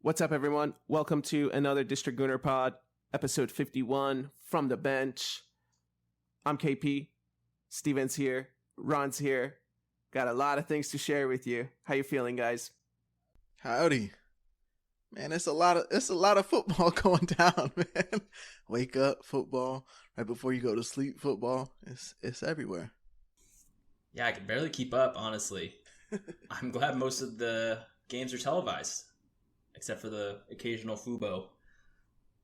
What's up, everyone? Welcome to another District Gooner Pod, episode 51, From the Bench. I'm KP. Steven's here. Ron's here. Got a lot of things to share with you. How you feeling, guys? Howdy. Man, it's a lot of football going down, man. Wake up, football. Right before you go to sleep, football. It's everywhere. Yeah, I can barely keep up, honestly. I'm glad most of the games are televised. Except for the occasional Fubo.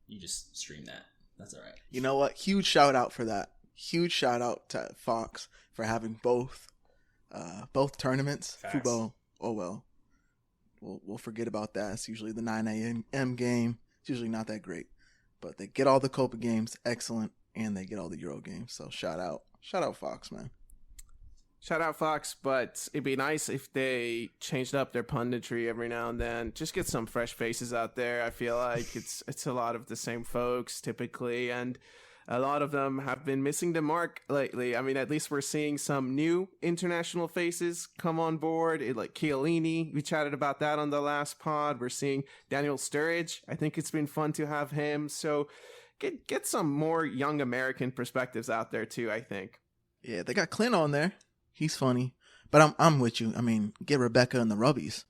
You just stream that. That's all right. You know what? Huge shout out for that. Huge shout out to Fox for having both tournaments. Facts. Fubo, oh well. We'll forget about that. It's usually the 9 a.m. game. It's usually not that great. But they get all the Copa games, excellent, and they get all the Euro games. So shout out Fox, man. Shout out Fox, but it'd be nice if they changed up their punditry every now and then. Just get some fresh faces out there. I feel like it's a lot of the same folks typically, and a lot of them have been missing the mark lately. I mean, at least we're seeing some new international faces come on board. Like Chiellini, we chatted about that on the last pod. We're seeing Daniel Sturridge. I think it's been fun to have him. So get some more young American perspectives out there too, I think. Yeah, they got Clint on there. He's funny, but I'm with you. I mean, get Rebecca and the Rubbies,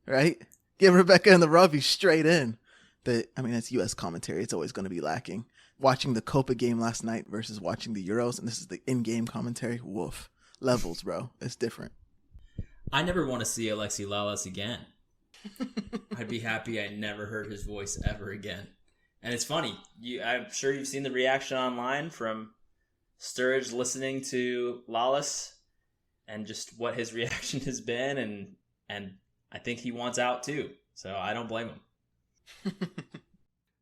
right? Get Rebecca and the Rubbies straight in. That's U.S. commentary. It's always going to be lacking. Watching the Copa game last night versus watching the Euros, and this is the in-game commentary. Woof. Levels, bro. It's different. I never want to see Alexi Lalas again. I'd be happy I never heard his voice ever again. And it's funny. I'm sure you've seen the reaction online from Sturridge listening to Lalas. And just what his reaction has been, and I think he wants out too. So I don't blame him.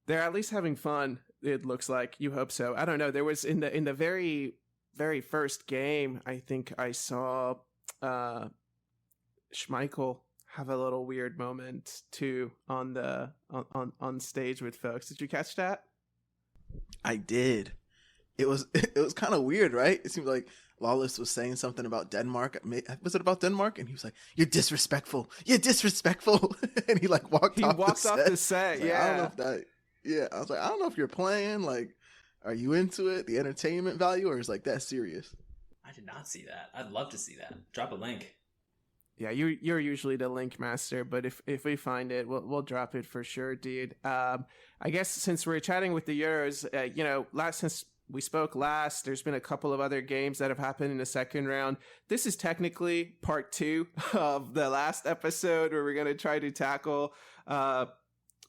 They're at least having fun. It looks like. You hope so. I don't know. There was in the very, very first game, I think I saw Schmeichel have a little weird moment too on stage with folks. Did you catch that? I did. It was kind of weird, right? It seemed like Lawless was saying something about Denmark. Was it about Denmark? And he was like, "You're disrespectful. You're disrespectful." And he like walked off the set. Yeah. I don't know if that. Yeah, I was like, I don't know if you're playing. Like, are you into it, the entertainment value, or is like that serious? I did not see that. I'd love to see that. Drop a link. Yeah, you're usually the link master, but if we find it, we'll drop it for sure, dude. I guess since we're chatting with the Euros, since we spoke last, there's been a couple of other games that have happened in the second round. This is technically part 2 of the last episode where we're going to try to tackle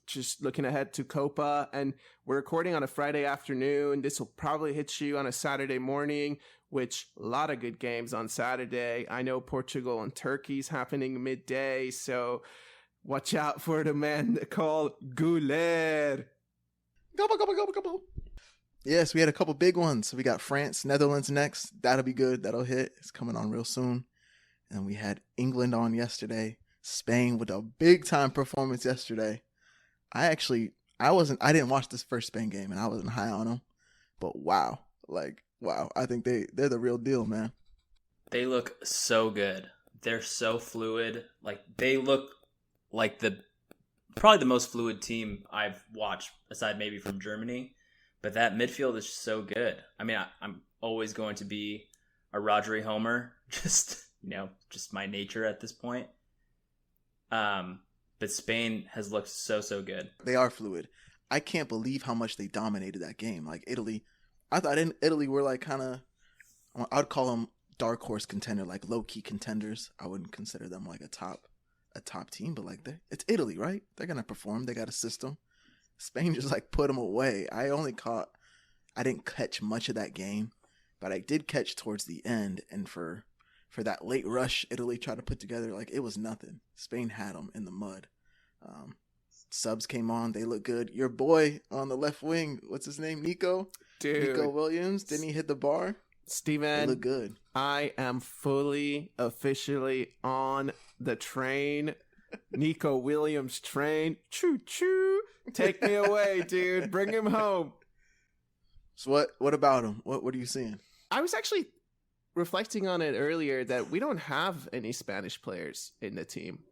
just looking ahead to Copa. And we're recording on a Friday afternoon. This will probably hit you on a Saturday morning, which a lot of good games on Saturday. I know Portugal and Turkey's happening midday, so watch out for the man called Goulet. Gobble, gobble, gobble, gobble. Yes, we had a couple big ones. We got France, Netherlands next. That'll be good. That'll hit. It's coming on real soon. And we had England on yesterday. Spain with a big time performance yesterday. I didn't watch this first Spain game and I wasn't high on them. But wow. I think they're the real deal, man. They look so good. They're so fluid. Like, they look like probably the most fluid team I've watched, aside maybe from Germany. But that midfield is so good. I mean, I'm always going to be a Rodri homer, just my nature at this point. But Spain has looked so good. They are fluid. I can't believe how much they dominated that game. Like Italy, I thought Italy were like kind of, I'd call them dark horse contender, like low key contenders. I wouldn't consider them like a top team, but like it's Italy, right? They're gonna perform. They got a system. Spain just like put them away. I didn't catch much of that game, but I did catch towards the end. And for that late rush, Italy tried to put together, like it was nothing. Spain had them in the mud. Subs came on. They look good. Your boy on the left wing, what's his name? Nico? Dude. Nico Williams. Didn't he hit the bar? Steven, they look good. I am fully, officially on the train. Nico Williams train. Choo choo. Take me away, dude. Bring him home. So what about him? What are you seeing? I was actually reflecting on it earlier that we don't have any Spanish players in the team.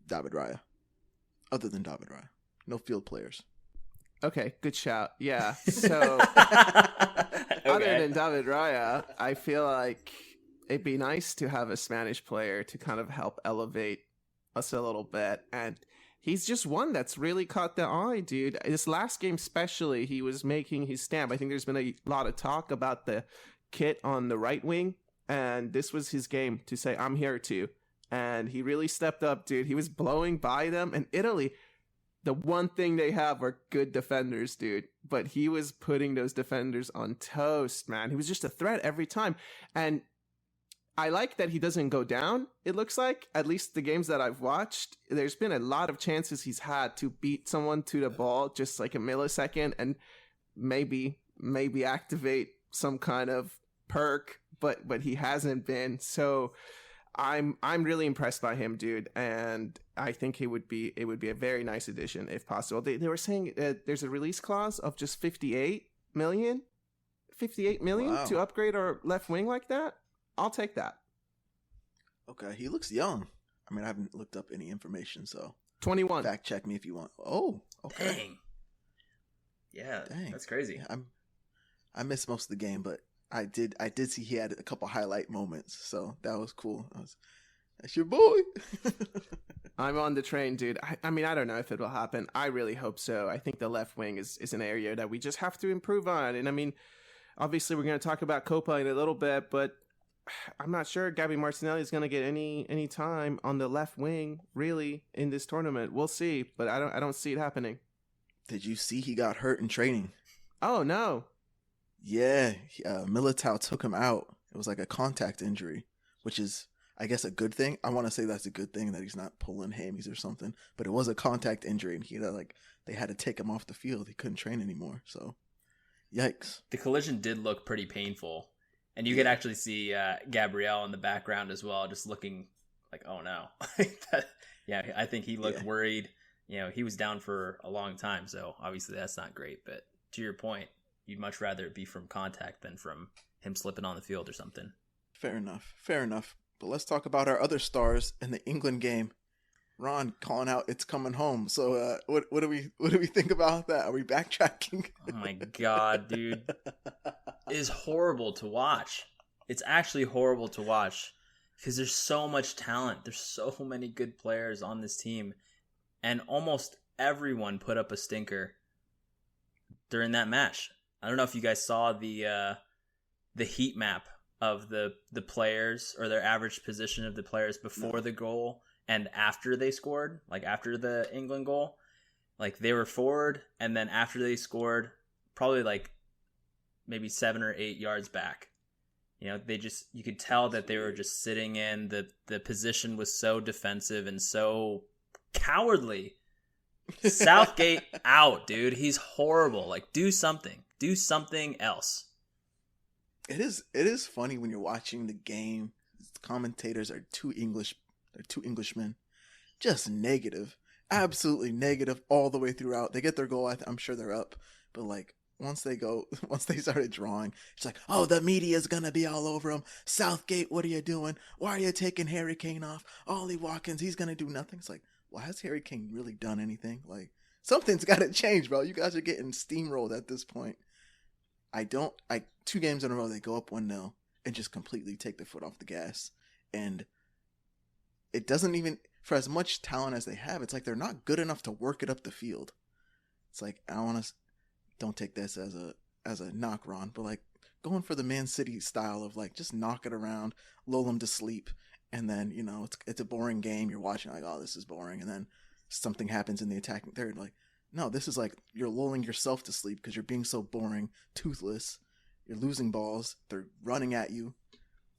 David Raya. other than David Raya. No field players. Okay, good shout. Yeah. So other than David Raya, I feel like it'd be nice to have a Spanish player to kind of help elevate us a little bit. And he's just one that's really caught the eye, dude. This last game especially, he was making his stamp. I think there's been a lot of talk about the kit on the right wing, and this was his game to say, I'm here too. And he really stepped up, dude. He was blowing by them. And Italy, the one thing they have are good defenders, dude. But he was putting those defenders on toast, man. He was just a threat every time. And I like that he doesn't go down, it looks like. At least the games that I've watched, there's been a lot of chances he's had to beat someone to the ball just like a millisecond and maybe activate some kind of perk, but he hasn't been. So I'm really impressed by him, dude, and I think it would be a very nice addition if possible. They were saying there's a release clause of just 58 million Wow. to upgrade our left wing like that. I'll take that. Okay, he looks young. I mean, I haven't looked up any information, so 21. fact check me if you want. Oh, okay. Dang. Yeah, Dang. that's crazy. I missed most of the game, but I did see he had a couple highlight moments, so that was cool. That's your boy. I'm on the train, dude. I mean, I don't know if it will happen. I really hope so. I think the left wing is an area that we just have to improve on. And I mean, obviously we're going to talk about Copa in a little bit, but I'm not sure Gabby Martinelli is going to get any time on the left wing really in this tournament. We'll see, but I don't see it happening. Did you see he got hurt in training? Oh no. Yeah, Militao took him out. It was like a contact injury, which is, I guess, a good thing. I want to say that's a good thing that he's not pulling hammies or something, but it was a contact injury, and they had to take him off the field. He couldn't train anymore. So, yikes. The collision did look pretty painful, and you could actually see Gabrielle in the background as well, just looking like, oh no. Yeah, I think he looked worried. You know, he was down for a long time, so obviously that's not great. But to your point, you'd much rather it be from contact than from him slipping on the field or something. Fair enough. But let's talk about our other stars in the England game. Ron calling out it's coming home. So what do we think about that? Are we backtracking? Oh my god, dude. It is horrible to watch. It's actually horrible to watch because there's so much talent. There's so many good players on this team, and almost everyone put up a stinker during that match. I don't know if you guys saw the heat map of the players, or their average position of the players before the goal and after they scored, like after the England goal. Like they were forward, and then after they scored, probably like maybe 7 or 8 yards back. You know, you could tell that they were just sitting in the position was so defensive and so cowardly. Southgate out, dude. He's horrible. Like, do something else. It is funny when you're watching the game. The commentators are two Englishmen, just negative, absolutely negative all the way throughout. They get their goal, I'm sure they're up, but like once they started drawing, it's like, oh, the media's gonna be all over them. Southgate, what are you doing? Why are you taking Harry Kane off? Ollie Watkins, he's gonna do nothing. It's like, well, has Harry Kane really done anything? Like, something's got to change, bro. You guys are getting steamrolled at this point. 2 games in a row, they go up 1-0 and just completely take their foot off the gas. And it doesn't even, for as much talent as they have, it's like they're not good enough to work it up the field. It's like, don't take this as a knock, Ron, but like going for the Man City style of like, just knock it around, lull them to sleep. And then, you know, it's a boring game. You're watching like, oh, this is boring. And then something happens in the attacking third. Like, no, this is like you're lulling yourself to sleep because you're being so boring, toothless. You're losing balls. They're running at you.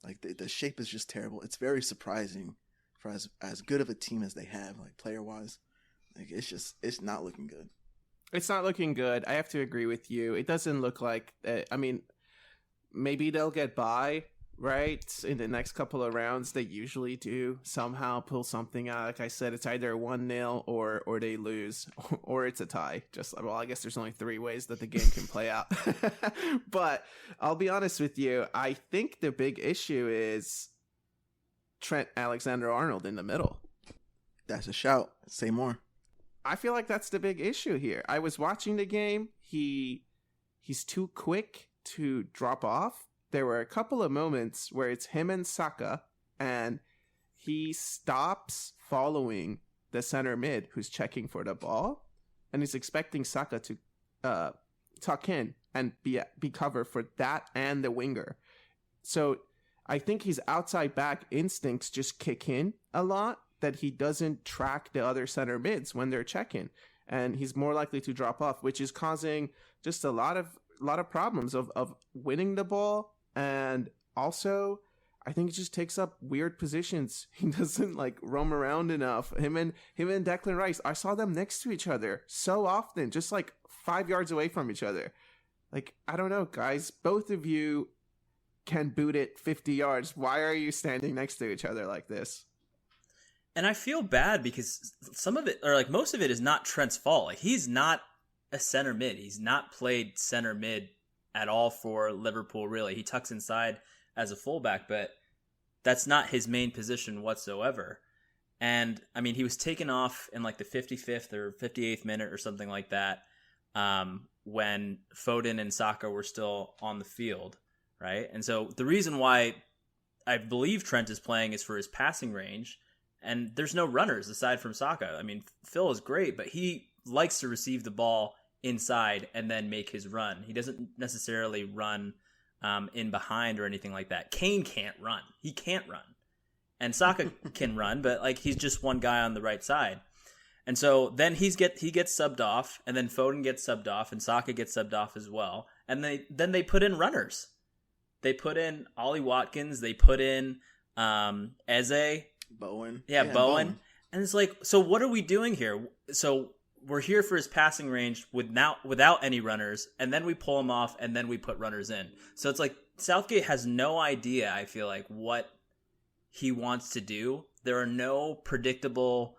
Like, the shape is just terrible. It's very surprising for as good of a team as they have, like, player-wise. Like, it's not looking good. It's not looking good. I have to agree with you. It doesn't look like, I mean, maybe they'll get by, right? In the next couple of rounds, they usually do somehow pull something out. Like I said, it's either 1-0 or they lose, or it's a tie. Well, I guess there's only 3 ways that the game can play out. But I'll be honest with you. I think the big issue is Trent Alexander-Arnold in the middle. That's a shout. Say more. I feel like that's the big issue here. I was watching the game. He's too quick to drop off. There were a couple of moments where it's him and Saka, and he stops following the center mid who's checking for the ball, and he's expecting Saka to tuck in and be cover for that and the winger. So I think his outside back instincts just kick in a lot, that he doesn't track the other center mids when they're checking, and he's more likely to drop off, which is causing just a lot of problems of winning the ball. And also I think he just takes up weird positions. He doesn't like roam around enough. Him and Declan Rice, I saw them next to each other so often, just like 5 yards away from each other. Like, I don't know, guys, both of you can boot it 50 yards. Why are you standing next to each other like this? And I feel bad because some of it, or like most of it, is not Trent's fault. Like, he's not a center mid. He's not played center mid at all for Liverpool, really. He tucks inside as a fullback, but that's not his main position whatsoever. And, I mean, he was taken off in like the 55th or 58th minute or something like that when Foden and Saka were still on the field, right? And so the reason why I believe Trent is playing is for his passing range, and there's no runners aside from Saka. I mean, Phil is great, but he likes to receive the ball inside and then make his run. He doesn't necessarily run in behind or anything like that. Kane can't run. He can't run. And Saka can run, but like he's just one guy on the right side. And so then he gets subbed off, and then Foden gets subbed off, and Saka gets subbed off as well. And then they put in runners. They put in Ollie Watkins. They put in Eze. Bowen. Yeah, Bowen. And it's like, so what are we doing here? So we're here for his passing range without any runners, and then we pull him off, and then we put runners in. So it's like Southgate has no idea, I feel like, what he wants to do. There are no predictable,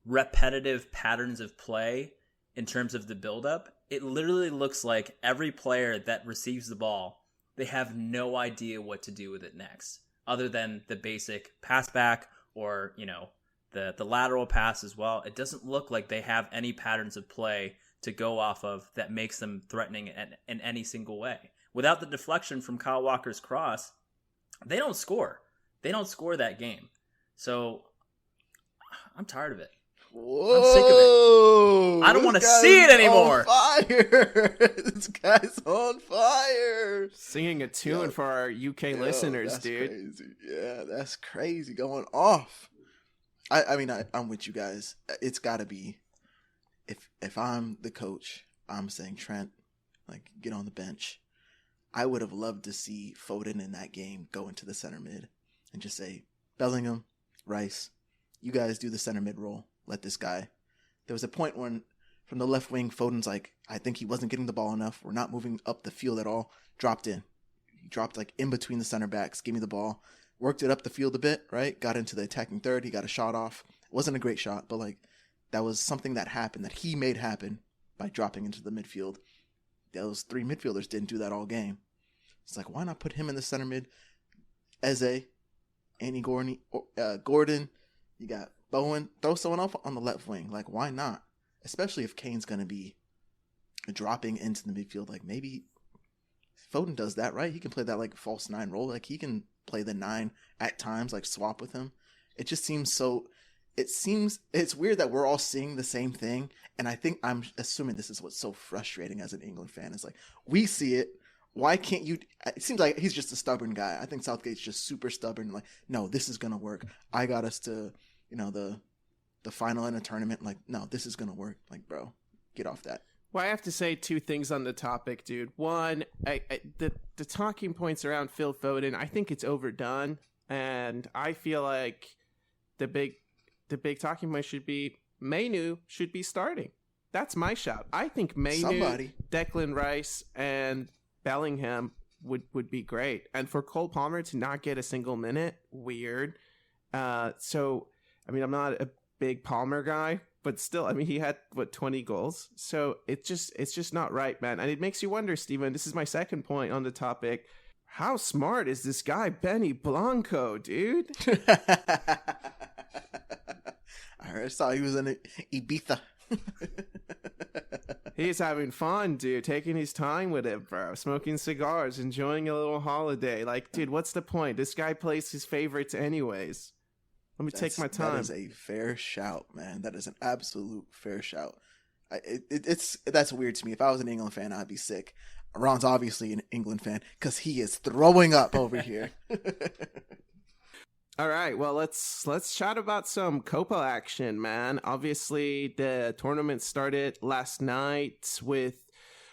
repetitive patterns of play in terms of the buildup. It literally looks like every player that receives the ball, they have no idea what to do with it next, other than the basic pass back or, you know, the lateral pass as well. It doesn't look like they have any patterns of play to go off of that makes them threatening in any single way. Without the deflection from Kyle Walker's cross, they don't score. They don't score that game. So I'm tired of it. Whoa, I'm sick of it. I don't want to see it anymore. Fire! This guy's on fire. Singing a tune for our UK listeners, that's dude. Crazy. Yeah, that's crazy. Going off. I mean, I'm with you guys. It's got to be, if I'm the coach, I'm saying, Trent, like, get on the bench. I would have loved to see Foden in that game go into the center mid and just say, Bellingham, Rice, you guys do the center mid role. Let this guy. There was a point when, from the left wing, Foden's like, I think he wasn't getting the ball enough. We're not moving up the field at all. Dropped in. He dropped like in between the center backs. Gave me the ball. Worked it up the field a bit, right? Got into the attacking third. He got a shot off. It wasn't a great shot, but like that was something that happened, that he made happen by dropping into the midfield. Those three midfielders didn't do that all game. It's like, why not put him in the center mid? Eze, Andy Gordon, you got Bowen. Throw someone else on the left wing. Like, why not? Especially if Kane's going to be dropping into the midfield. Like, maybe Foden does that, right? He can play that like false nine role. Like, he can play the nine at times, like swap with him. It just seems so, it's weird that we're all seeing the same thing. And I think, I'm assuming this is what's so frustrating as an England fan. It's like, we see it. Why can't you? It seems like he's just a stubborn guy. I think Southgate's just super stubborn. Like, no, this is going to work. I got us to, you know, the final in a tournament. Like, no, this is going to work. Like, bro, get off that. Well, I have to say two things on the topic, dude. One, the talking points around Phil Foden, I think it's overdone, and I feel like the big talking point should be Mainu should be starting. That's my shout. I think Mainu, Declan Rice, and Bellingham would be great, and for Cole Palmer to not get a single minute, weird. So, I mean, I'm not a big Palmer guy. But still, I mean, he had, 20 goals? So it's just not right, man. And it makes you wonder, Steven, this is my second point on the topic. How smart is this guy, Benny Blanco, dude? I saw he was in Ibiza. He's having fun, dude. Taking his time with it, bro. Smoking cigars, enjoying a little holiday. Like, dude, what's the point? This guy plays his favorites anyways. Let me take my time. That is a fair shout, man. That is an absolute fair shout. That's weird to me. If I was an England fan, I'd be sick. Ron's obviously an England fan because he is throwing up over here. All right, well, let's chat about some Copa action, man. Obviously, the tournament started last night with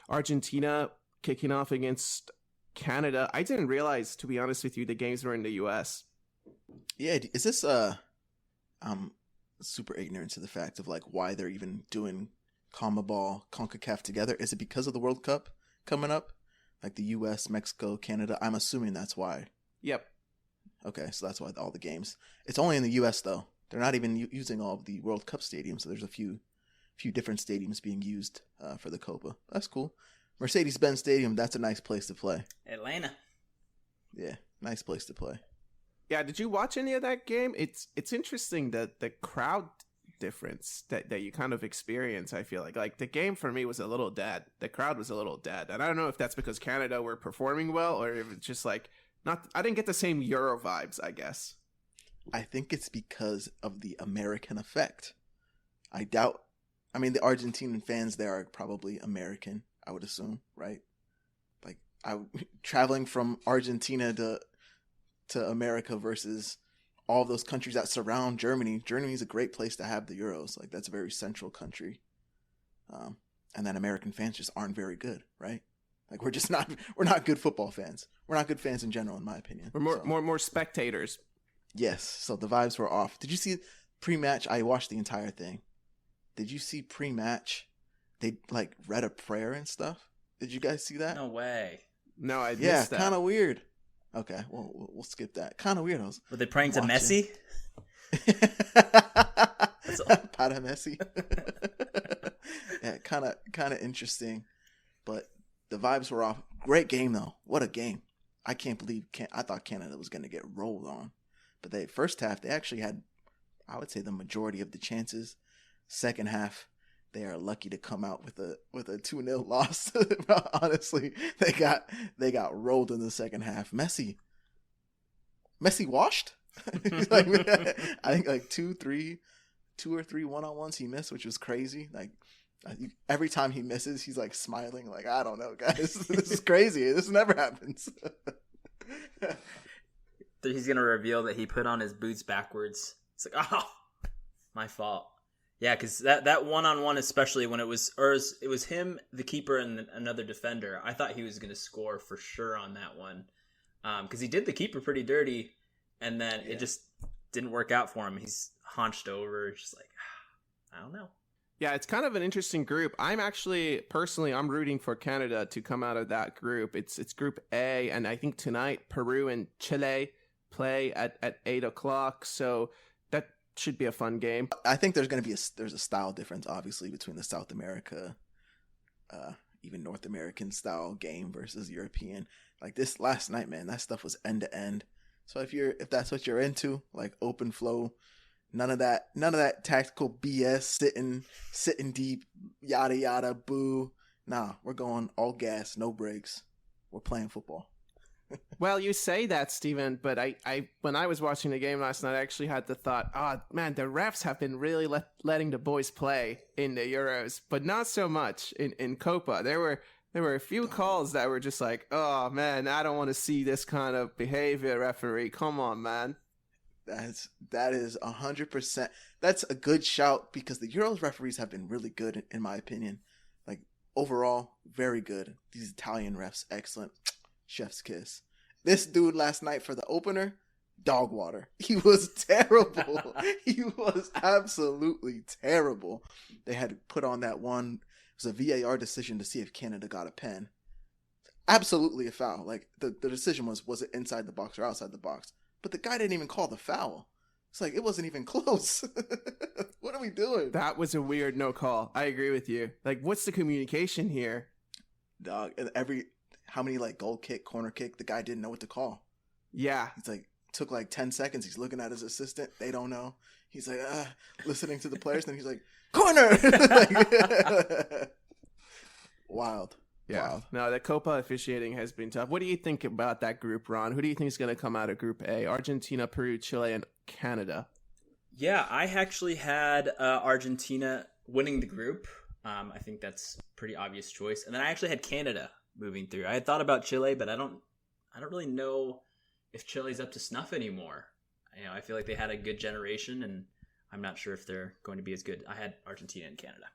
Argentina kicking off against Canada. I didn't realize, to be honest with you, the games were in the U.S. Yeah, is this I'm super ignorant to the fact of like why they're even doing CONMEBOL, CONCACAF together. Is it because of the World Cup coming up? Like the U.S., Mexico, Canada? I'm assuming that's why. Yep. Okay, so that's why all the games. It's only in the U.S. though. They're not even using all of the World Cup stadiums. So there's a few different stadiums being used for the Copa. That's cool. Mercedes-Benz Stadium. That's a nice place to play. Atlanta. Yeah, nice place to play. Yeah, did you watch any of that game? It's interesting that the crowd difference that you kind of experience. I feel like the game for me was a little dead. The crowd was a little dead, and I don't know if that's because Canada were performing well or if it's just like. I didn't get the same Euro vibes, I guess. I think it's because of the American effect. I mean, the Argentinian fans there are probably American, I would assume, right? Like, traveling from Argentina to America versus all those countries that surround Germany. Germany is a great place to have the Euros. Like, that's a very central country. And then American fans just aren't very good, right? Like we're not good football fans. We're not good fans in general, in my opinion. We're more spectators. Yes, so the vibes were off. Did you see pre-match? I watched the entire thing. Did you see pre-match? They like read a prayer and stuff. Did you guys see that? No way. No, I missed that. Yeah, kind of weird. Okay, well we'll skip that. Kind of weirdos. Were they praying to Messi? Para Messi. Yeah, kind of interesting, but. The vibes were off. Great game, though. What a game. I can't believe I thought Canada was going to get rolled on. But they first half, they actually had, I would say, the majority of the chances. Second half, they are lucky to come out with a 2-0 loss. Honestly, they got rolled in the second half. Messi washed? Like, I think like two or three one-on-ones he missed, which was crazy. Like, every time he misses, he's like smiling, like, I don't know, guys. This is crazy. This never happens. He's going to reveal that he put on his boots backwards. It's like, oh, my fault. Yeah, because that one-on-one, especially when it was him, the keeper, and another defender, I thought he was going to score for sure on that one. Because he did the keeper pretty dirty, and then it just didn't work out for him. He's hunched over, just like, I don't know. Yeah, it's kind of an interesting group. I'm rooting for Canada to come out of that group. It's Group A, and I think tonight Peru and Chile play at 8:00. So that should be a fun game. I think there's a style difference, obviously, between the South America, even North American style game versus European. Like this last night, man, that stuff was end to end. So if that's what you're into, like open flow. None of that tactical BS, sitting deep, yada yada, boo. Nah, we're going all gas, no brakes. We're playing football. Well, you say that, Steven, but I when I was watching the game last night, I actually had the thought, oh man, the refs have been really letting the boys play in the Euros, but not so much in Copa. There were a few calls that were just like, oh man, I don't want to see this kind of behavior, referee. Come on, man. That is 100%. That's a good shout because the Euros referees have been really good in my opinion. Like overall, very good. These Italian refs, excellent. Chef's kiss. This dude last night for the opener, dog water. He was terrible. He was absolutely terrible. They had put on that one. It was a VAR decision to see if Canada got a pen. Absolutely a foul. Like the decision was it inside the box or outside the box? But the guy didn't even call the foul. It's like, it wasn't even close. What are we doing? That was a weird no call. I agree with you. Like, what's the communication here? Dog, and how many like goal kick, corner kick, the guy didn't know what to call. Yeah. He's like, took like 10 seconds. He's looking at his assistant. They don't know. He's like, listening to the players. Then he's like, corner. Wild. Yeah. Wild. No, the Copa officiating has been tough. What do you think about that group, Ron? Who do you think is going to come out of Group A? Argentina, Peru, Chile, and Canada. Yeah, I actually had Argentina winning the group. I think that's a pretty obvious choice. And then I actually had Canada moving through. I had thought about Chile, but I don't really know if Chile's up to snuff anymore. I feel like they had a good generation, and I'm not sure if they're going to be as good. I had Argentina and Canada.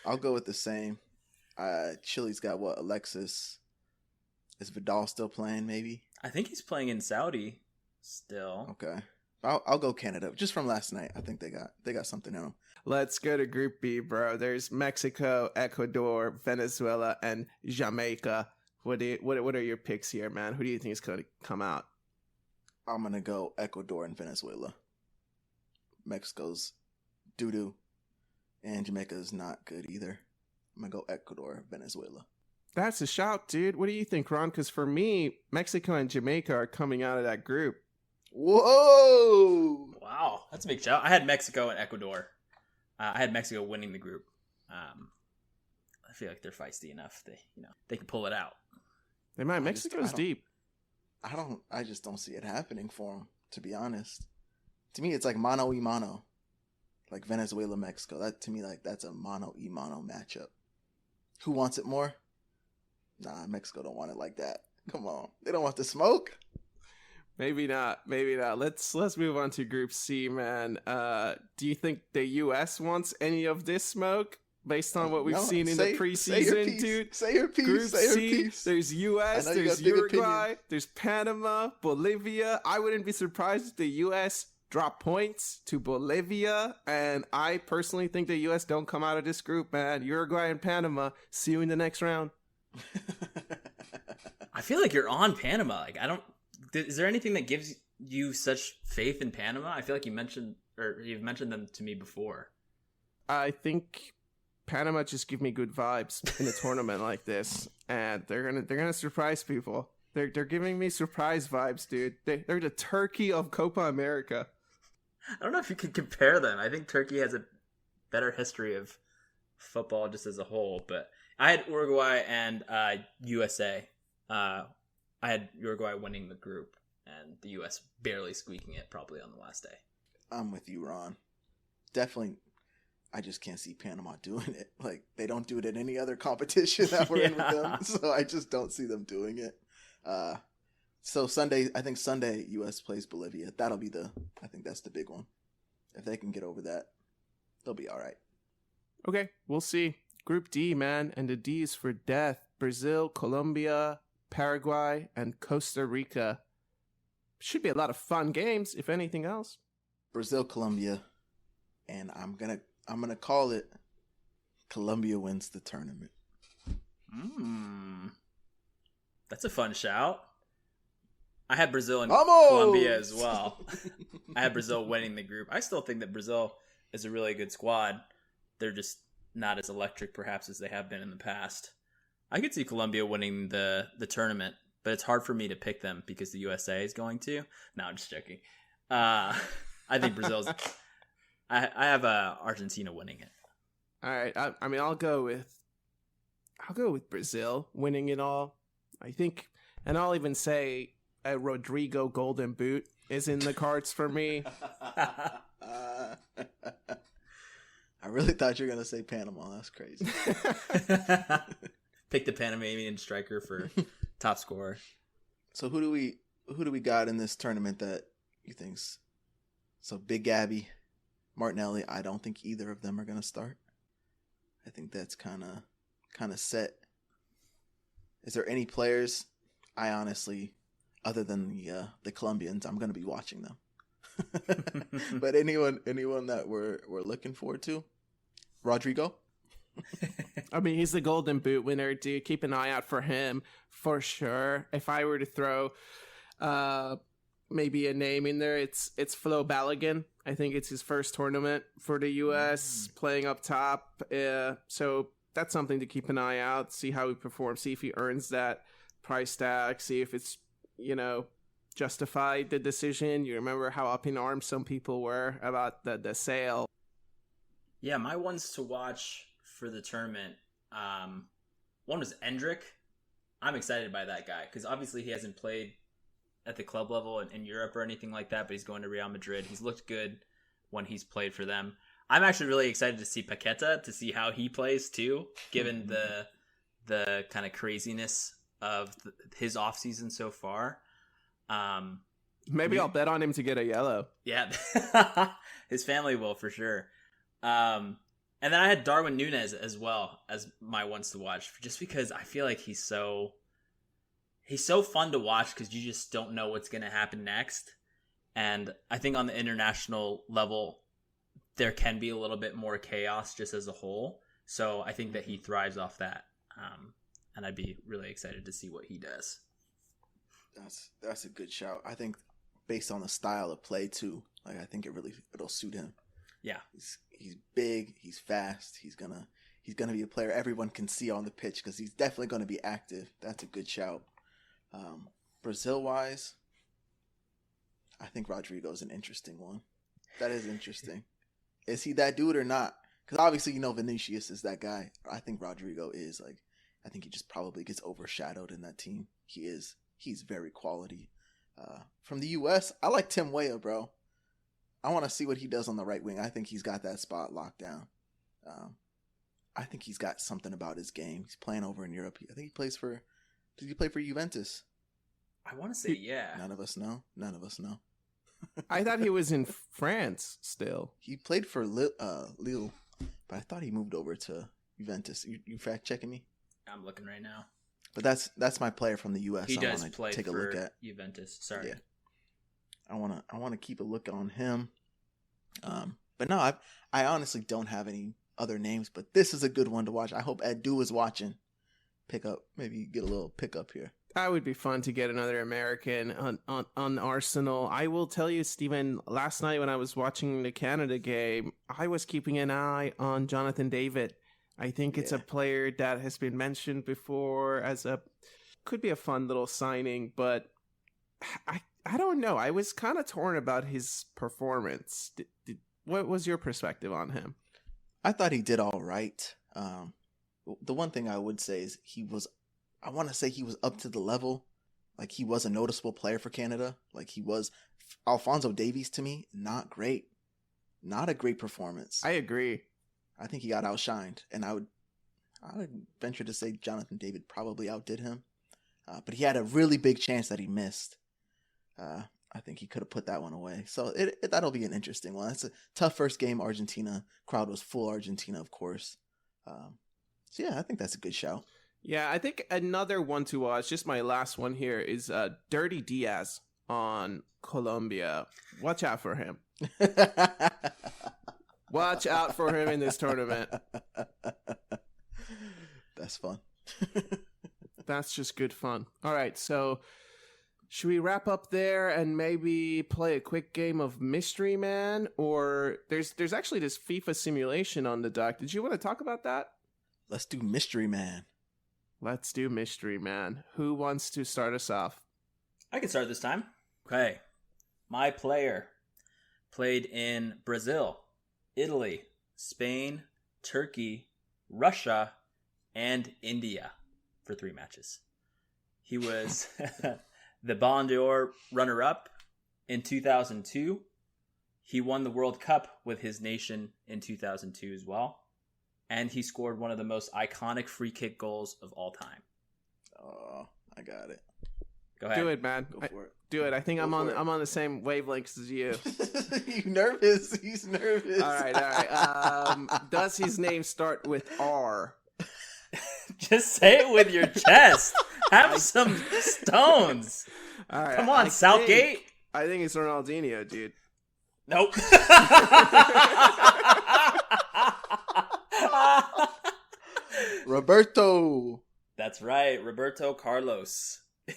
I'll go with the same. Chile's got what? Alexis. Is Vidal still playing? Maybe. I think he's playing in Saudi still. Okay. I'll go Canada. Just from last night, I think they got something in them. Let's go to Group B, bro. There's Mexico, Ecuador, Venezuela, and Jamaica. What are your picks here, man? Who do you think is going to come out? I'm gonna go Ecuador and Venezuela. Mexico's doo-doo, and Jamaica's not good either. I'm gonna go Ecuador, Venezuela. That's a shout, dude. What do you think, Ron? Because for me, Mexico and Jamaica are coming out of that group. Whoa! Wow, that's a big shout. I had Mexico and Ecuador. I had Mexico winning the group. I feel like they're feisty enough. They can pull it out. They might. Mexico's deep. I just don't see it happening for them, to be honest. To me, it's like mano y mano. Like Venezuela, Mexico. That to me, like that's a mano y mano matchup. Who wants it more? Nah, Mexico don't want it like that. Come on. They don't want the smoke. Maybe not. Let's move on to Group C, man. Do you think the U.S. wants any of this smoke based on what we've seen in the preseason, dude? Say your piece. Group say your C, piece. there's U.S., there's Uruguay, there's Panama, Bolivia. I wouldn't be surprised if the U.S. drop points to Bolivia, and I personally think the U.S. don't come out of this group, man. Uruguay and Panama, see you in the next round. I feel like you're on Panama. Is there anything that gives you such faith in Panama? I feel like you've mentioned them to me before. I think Panama just give me good vibes in a tournament like this, and they're gonna surprise people. They're giving me surprise vibes, dude. They're the Turkey of Copa America. I don't know if you can compare them. I think Turkey has a better history of football just as a whole, but I had Uruguay and USA. I had Uruguay winning the group and the U.S. barely squeaking it probably on the last day. I'm with you, Ron. Definitely, I just can't see Panama doing it. Like, they don't do it in any other competition that we're in with them, so I just don't see them doing it. So Sunday, U.S. plays Bolivia. I think that's the big one. If they can get over that, they'll be all right. Okay, we'll see. Group D, man, and the D is for death. Brazil, Colombia, Paraguay, and Costa Rica. Should be a lot of fun games, if anything else. Brazil, Colombia, and I'm gonna call it Colombia wins the tournament. That's a fun shout. I had Brazil and Vamos! Colombia as well. I had Brazil winning the group. I still think that Brazil is a really good squad. They're just not as electric, perhaps, as they have been in the past. I could see Colombia winning the tournament, but it's hard for me to pick them because the USA is going to. No, I'm just joking. I think Brazil's. I have Argentina winning it. All right, I mean, I'll go with Brazil winning it all. I think, and I'll even say a Rodrigo Golden Boot is in the cards for me. I really thought you were gonna say Panama. That's crazy. Pick the Panamanian striker for top scorer. So who do we got in this tournament that you think's so Big Gabby, Martinelli? I don't think either of them are gonna start. I think that's kind of set. Is there any players? I honestly, other than the Colombians, I'm gonna be watching them. But anyone that we're looking forward to? Rodrigo? I mean, he's the Golden Boot winner, dude. Keep an eye out for him for sure. If I were to throw maybe a name in there, it's Flo Balogun. I think it's his first tournament for the U.S. playing up top. So that's something to keep an eye out, see how he performs, see if he earns that price tag, see if it's, justified the decision. You remember how up in arms some people were about the sale. Yeah, my ones to watch for the tournament. One was Endrick. I'm excited by that guy because obviously he hasn't played at the club level in Europe or anything like that, but he's going to Real Madrid. He's looked good when he's played for them. I'm actually really excited to see Paqueta, to see how he plays too, given the kind of craziness of his offseason so far. Maybe I'll bet on him to get a yellow. Yeah, his family will for sure. And then I had Darwin Núñez as well as my ones to watch, just because I feel like he's so fun to watch because you just don't know what's going to happen next. And I think on the international level, there can be a little bit more chaos just as a whole. So I think that he thrives off that. And I'd be really excited to see what he does. That's a good shout. I think based on the style of play too, like I think it'll suit him. Yeah. He's big, he's fast, he's gonna be a player everyone can see on the pitch because he's definitely gonna be active. That's a good shout. Brazil wise, I think Rodrigo's an interesting one. That is interesting. Is he that dude or not? Because obviously Vinicius is that guy. I think Rodrigo is I think he just probably gets overshadowed in that team. He's very quality. From the U.S., I like Tim Weah, bro. I want to see what he does on the right wing. I think he's got that spot locked down. I think he's got something about his game. He's playing over in Europe. I think he plays for... Did he play for Juventus? I want to say yeah. None of us know. I thought he was in France still. He played for Lille, but I thought he moved over to Juventus. You fact checking me? I'm looking right now. But that's my player from the U.S. He I does want to play take a for look at Juventus. Sorry. Yeah. I want to keep a look on him. But no, I honestly don't have any other names. But this is a good one to watch. I hope Edu is watching. Maybe get a little pickup here. That would be fun to get another American on Arsenal. I will tell you, Steven, last night when I was watching the Canada game, I was keeping an eye on Jonathan David. I think it's a player that has been mentioned before could be a fun little signing, but I don't know. I was kind of torn about his performance. What was your perspective on him? I thought he did all right. The one thing I would say is I want to say he was up to the level. Like he was a noticeable player for Canada. Like he was Alphonso Davies to me, not great. Not a great performance. I agree. I think he got outshined, and I would venture to say Jonathan David probably outdid him. But he had a really big chance that he missed. I think he could have put that one away. So that'll be an interesting one. It's a tough first game. Argentina crowd was full Argentina, of course. So yeah, I think that's a good shout. Yeah, I think another one to watch, just my last one here, is Dirty Diaz on Colombia. Watch out for him. Watch out for him in this tournament. That's fun. That's just good fun. All right, so should we wrap up there and maybe play a quick game of Mystery Man? Or there's actually this FIFA simulation on the dock. Did you want to talk about that? Let's do Mystery Man. Let's do Mystery Man. Who wants to start us off? I can start this time. Okay. My player played in Brazil, Italy, Spain, Turkey, Russia, and India for 3 matches. He was the Ballon d'Or runner-up in 2002. He won the World Cup with his nation in 2002 as well. And he scored one of the most iconic free kick goals of all time. Oh, I got it. Go ahead. Do it, man. Go for it. Do it. I think I'm on the same wavelengths as you. You nervous? He's nervous. All right. Does his name start with R? Just say it with your chest. Have some stones. All right. Come on, Southgate. I think it's Ronaldinho, dude. Nope. Roberto. That's right, Roberto Carlos. I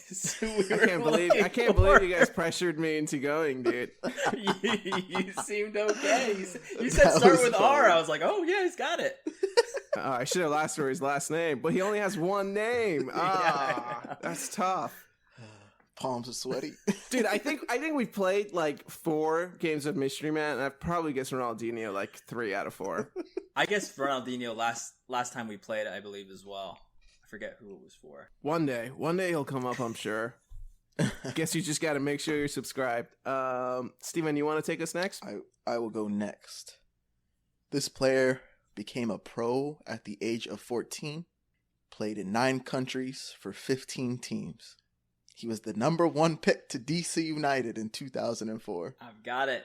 can't believe you guys pressured me into going, dude. you seemed okay. You said start with R. I was like, oh yeah, he's got it. I should have asked for his last name, but he only has one name. That's tough. palms are sweaty. Dude, I think we've played like 4 games of Mystery Man, and I've probably guessed Ronaldinho like 3 out of 4. I guess Ronaldinho last time we played, I believe as well. I forget who it was for. One day he'll come up, I'm sure. Guess you just got to make sure you're subscribed. Steven, you want to take us next? I will go next. This player became a pro at the age of 14, played in 9 countries for 15 teams. He was the number 1 pick to DC United in 2004. I've got it.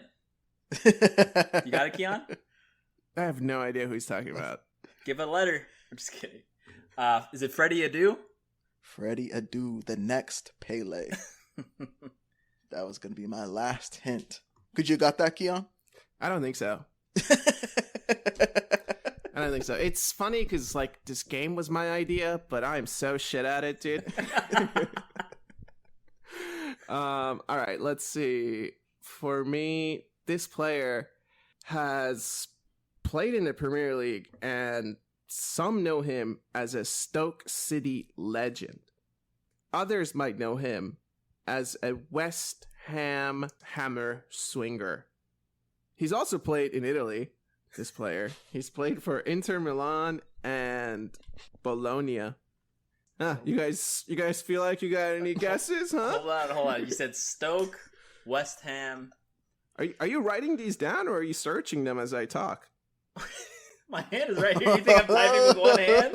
You got it, Keon? I have no idea who he's talking about. Give a letter. I'm just kidding. Is it Freddie Adu? Freddie Adu, the next Pele. That was going to be my last hint. Could you got that, Keon? I don't think so. I don't think so. It's funny because like this game was my idea, but I'm so shit at it, dude. All right, let's see. For me, this player has played in the Premier League, and some know him as a Stoke City legend. Others might know him as a West Ham hammer swinger. He's also played in Italy, this player. He's played for Inter Milan and Bologna. You guys feel like you got any guesses, huh? Hold on. You said Stoke, West Ham. Are you writing these down, or are you searching them as I talk? My hand is right here. You think I'm typing with one hand?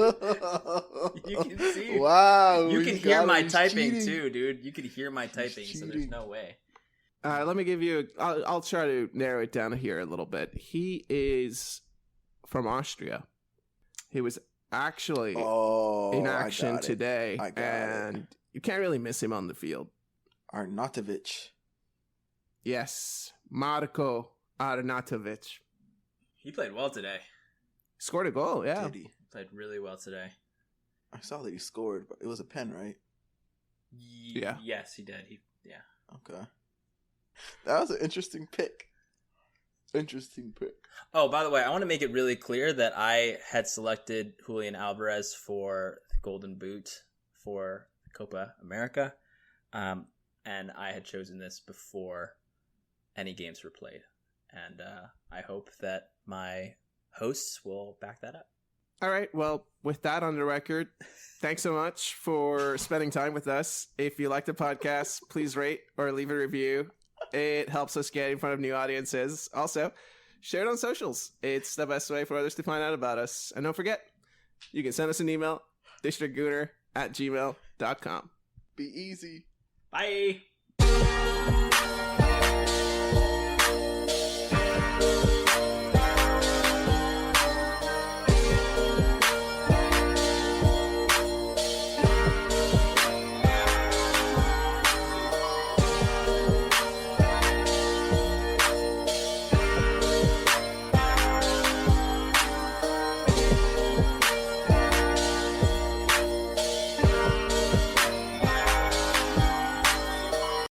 You can see. Wow. You can hear my typing too, dude. You can hear my typing, so there's no way. Let me give you. I'll try to narrow it down here a little bit. He is from Austria. He was actually in action today, and you can't really miss him on the field. Arnautovic. Yes, Marko Arnautovic. He played well today. Scored a goal, yeah. Did he? Played really well today. I saw that he scored, but it was a pen, right? Yeah. Yes, he did. Yeah. Okay. That was an interesting pick. Oh, by the way, I want to make it really clear that I had selected Julian Alvarez for the Golden Boot for Copa America, and I had chosen this before any games were played. And I hope that my hosts will back that up. All right. Well, with that on the record, thanks so much for spending time with us. If you like the podcast, please rate or leave a review. It helps us get in front of new audiences. Also, share it on socials. It's the best way for others to find out about us. And don't forget, you can send us an email, districtgooner@gmail.com. Be easy. Bye.